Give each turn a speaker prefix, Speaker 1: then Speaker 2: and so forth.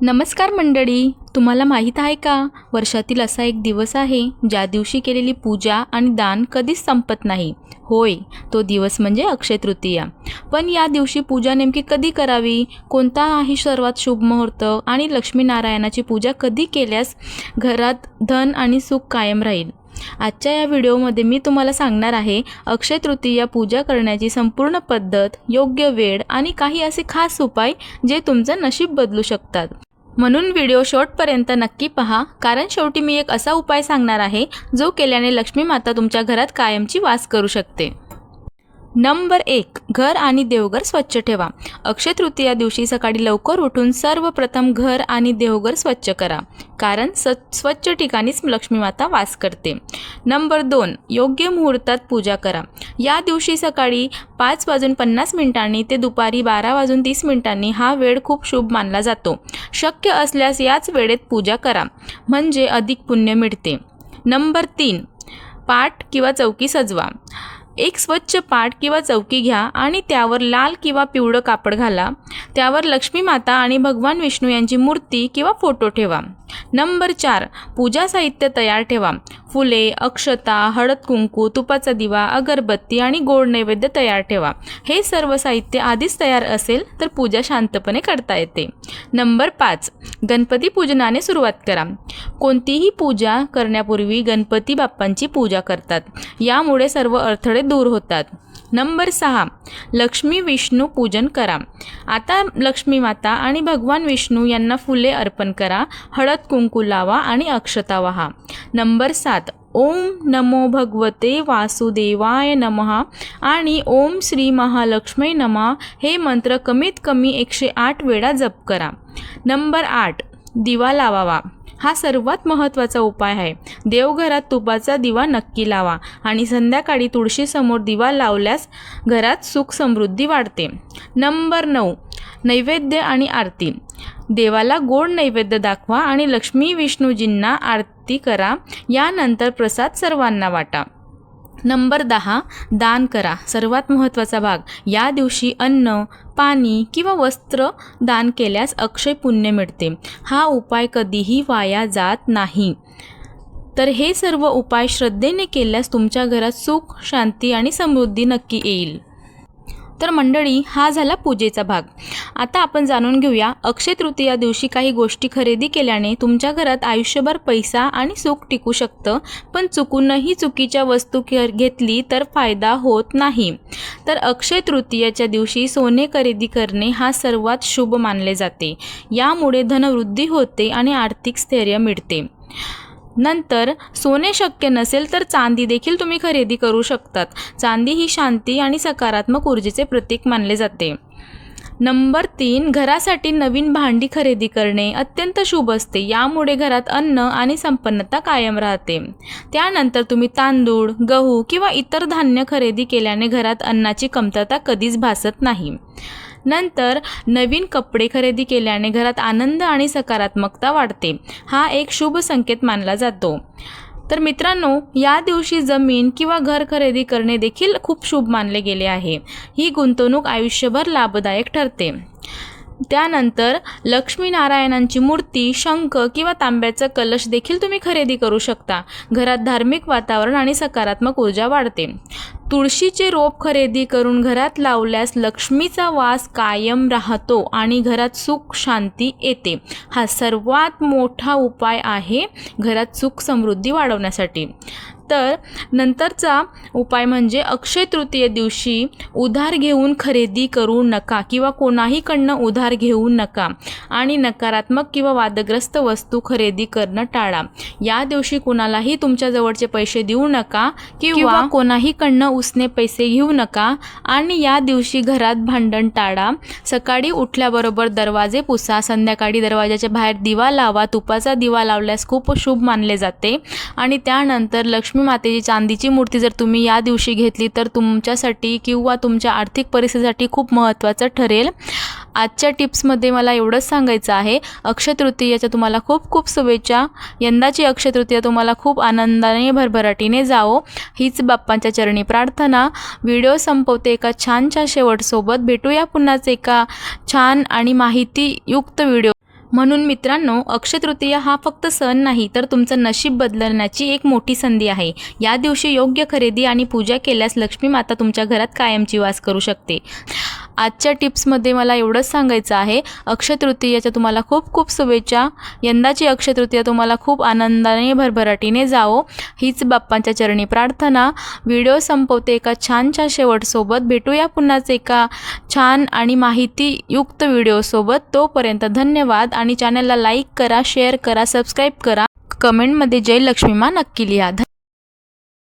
Speaker 1: नमस्कार मंडळी, तुम्हाला माहीत आहे का, वर्षातील असा एक दिवस आहे ज्या दिवशी केलेली पूजा आणि दान कधीच संपत नाही. होय, तो दिवस म्हणजे अक्षय तृतीया. पण या दिवशी पूजा नेमकी कधी करावी, कोणता आहे सर्वात शुभ मुहूर्त आणि लक्ष्मीनारायणाची पूजा कधी केल्यास घरात धन आणि सुख कायम राहील. आजच्या या व्हिडिओमध्ये मी तुम्हाला सांगणार आहे अक्षय तृतीया पूजा करण्याची संपूर्ण पद्धत, योग्य वेळ आणि काही असे खास उपाय जे तुमचं नशीब बदलू शकतात. म्हणून व्हिडिओ शेवटपर्यंत नक्की पहा, कारण शेवटी मी एक असा उपाय सांगणार आहे जो केल्याने लक्ष्मी माता तुमच्या घरात कायमची वास करू शकते. नंबर 1, घर आणि देवघर स्वच्छ ठेवा. अक्षय तृतीया दिवशी सकाळी लवकर उठून सर्वप्रथम घर आणि देवघर स्वच्छ करा, कारण स्वच्छ ठिकाणीच लक्ष्मी माता वास करते. नंबर 2, योग्य मुहूर्तात पूजा करा. या दिवशी सकाळी 5:50 ते दुपारी 12:30 हा वेळ खूप शुभ मानला जातो. शक्य असल्यास याच वेळेत पूजा करा, म्हणजे अधिक पुण्य मिळते. नंबर 3, पाट किंवा चौकी सजवा. एक स्वच्छ पाट किंवा चौकी घ्या आणि त्यावर लाल किंवा पिवळं कापड घाला. त्यावर लक्ष्मी माता आणि भगवान विष्णू यांची मूर्ती किंवा फोटो ठेवा. नंबर 4, पूजा साहित्य तयार ठेवा. फुले, अक्षता, हळद कुंकू, तुपाचा दिवा, अगरबत्ती आणि गोड नैवेद्य तयार ठेवा. हे सर्व साहित्य आधीच तयार असेल तर पूजा शांतपणे करता येते. नंबर 5, गणपती पूजनाने सुरुवात करा. कोणतीही पूजा करण्यापूर्वी गणपती बाप्पांची पूजा करतात, यामुळे सर्व अडथळे दूर होतात. नंबर 6, लक्ष्मी विष्णू पूजन करा. आता लक्ष्मी माता आणि भगवान विष्णू यांना फुले अर्पण करा, हळद कुंकू लावा आणि अक्षता वाहा. नंबर 7, ओम नमो भगवते वासुदेवाय नमः आणि ओम श्री महालक्ष्मी नमः हे मंत्र कमीत कमी 108 वेळा जप करा. नंबर 8, दिवा लावावा. हा सर्वात महत्त्वाचा उपाय आहे. देवघरात तुपाचा दिवा नक्की लावा आणि संध्याकाळी तुळशीसमोर दिवा लावल्यास घरात सुख समृद्धी वाढते. नंबर 9, नैवेद्य आणि आरती. देवाला गोड नैवेद्य दाखवा आणि लक्ष्मी विष्णूजींना आरती करा. यानंतर प्रसाद सर्वांना वाटा. नंबर 10, दान करा. सर्वात महत्त्वाचा भाग. या दिवशी अन्न, पाणी किंवा वस्त्र दान केल्यास अक्षय पुण्य मिळते. हा उपाय कधीही वाया जात नाही. तर हे सर्व उपाय श्रद्धेने केल्यास तुमच्या घरात सुख, शांती आणि समृद्धी नक्की येईल. तर मंडळी, हा झाला पूजेचा भाग. आता आपण जाणून घेऊया अक्षय तृतीया दिवशी काही गोष्टी खरेदी केल्याने तुमच्या घरात आयुष्यभर पैसा आणि सुख टिकू शकतं. पण चुकूनही चुकीच्या वस्तू घेतली तर फायदा होत नाही. तर अक्षय तृतीयाच्या दिवशी सोने खरेदी करणे हा सर्वात शुभ मानले जाते. यामुळे धनवृद्धी होते आणि आर्थिक स्थैर्य मिळते. नंतर सोने शक्य नसेल तर चांदी देखील तुम्ही खरेदी करू शकतात. चांदी ही शांती आणि सकारात्मक ऊर्जेचे प्रतीक मानले जाते. नंबर 3, घरासाठी नवीन भांडी खरेदी करणे अत्यंत शुभ असते. यामुळे घरात अन्न आणि संपन्नता कायम राहते. त्यानंतर तुम्ही तांदूळ, गहू किंवा इतर धान्य खरेदी केल्याने घरात अन्नाची कमतरता कधीच भासत नाही. नंतर नवीन कपडे खरेदी केल्याने घरात आनंद आणि सकारात्मकता वाढते. हा एक शुभ संकेत मानला जातो. तर मित्रांनो, या दिवशी जमीन किंवा घर खरेदी करणे देखील खूप शुभ मानले गेले आहे. ही गुंतवणूक आयुष्यभर लाभदायक ठरते. त्यानंतर लक्ष्मीनारायणांची मूर्ती, शंख किंवा तांब्याचा कलश देखील तुम्ही खरेदी करू शकता. घरात धार्मिक वातावरण आणि सकारात्मक ऊर्जा वाढते. तुळशीचे रोप खरेदी करून घरात लावल्यास लक्ष्मीचा वास कायम राहतो आणि घरात सुख शांती येते. हा सर्वात मोठा उपाय आहे घरात सुख समृद्धी वाढवण्यासाठी. तर नंतरचा उपाय म्हणजे अक्षय तृतीये दिवशी उधार घेऊन खरेदी करू नका किंवा कोणाहीकडनं उधार घेऊ नका आणि नकारात्मक किंवा वादग्रस्त वस्तू खरेदी करणं टाळा. या दिवशी कोणालाही तुमच्या जवळचे पैसे देऊ नका किंवा कोणाहीकडनं उसने पैसे घेऊ नका आणि या दिवशी घरात भांडण टाळा. सकाळी उठल्याबरोबर दरवाजे पुसा. संध्याकाळी दरवाजाच्या बाहेर दिवा लावा. तुपाचा दिवा लावल्यास खूप शुभ मानले जाते. आणि त्यानंतर लक्ष्मी मातेची चांदीची मूर्ती जर तुम्ही या दिवशी घेतली तर तुमच्यासाठी किंवा तुमच्या आर्थिक परिस्थितीसाठी खूप महत्त्वाचं ठरेल. आजच्या टिप्समध्ये मला एवढंच सांगायचं आहे. अक्षय तृतीयेच्या तुम्हाला खूप खूप शुभेच्छा. यंदाची अक्षय तृतीया तुम्हाला खूप आनंदाने भरभराटीने जाओ, हीच बाप्पांच्या चरणी प्रार्थना. व्हिडिओ संपवते एका छानशा शेवटसोबत. भेटूया पुन्हाच एका छान आणि माहितीयुक्त म्हणून मित्रांनो, अक्षय तृतीया हा फक्त सण नाही तर तुमचं नशीब बदलण्याची एक मोठी संधी आहे. या दिवशी योग्य खरेदी आणि पूजा केल्यास लक्ष्मी माता तुमच्या घरात कायमची वास करू शकते. आजच्या टिप्समध्ये मला एवढंच सांगायचं आहे. अक्षय तृतीयाच्या तुम्हाला खूप खूप शुभेच्छा. यंदाची अक्षय तृतीया तुम्हाला खूप आनंदाने भरभराटीने जावो, हीच बाप्पांच्या चरणी प्रार्थना. व्हिडिओ संपवते एका छानशा शेवटसोबत. भेटूया पुन्हाच एका छान आणि माहितीयुक्त व्हिडिओसोबत. तोपर्यंत धन्यवाद. आणि चॅनलला लाईक करा, शेअर करा, सबस्क्राईब करा. कमेंटमध्ये जय लक्ष्मी मा नक्की लिहा.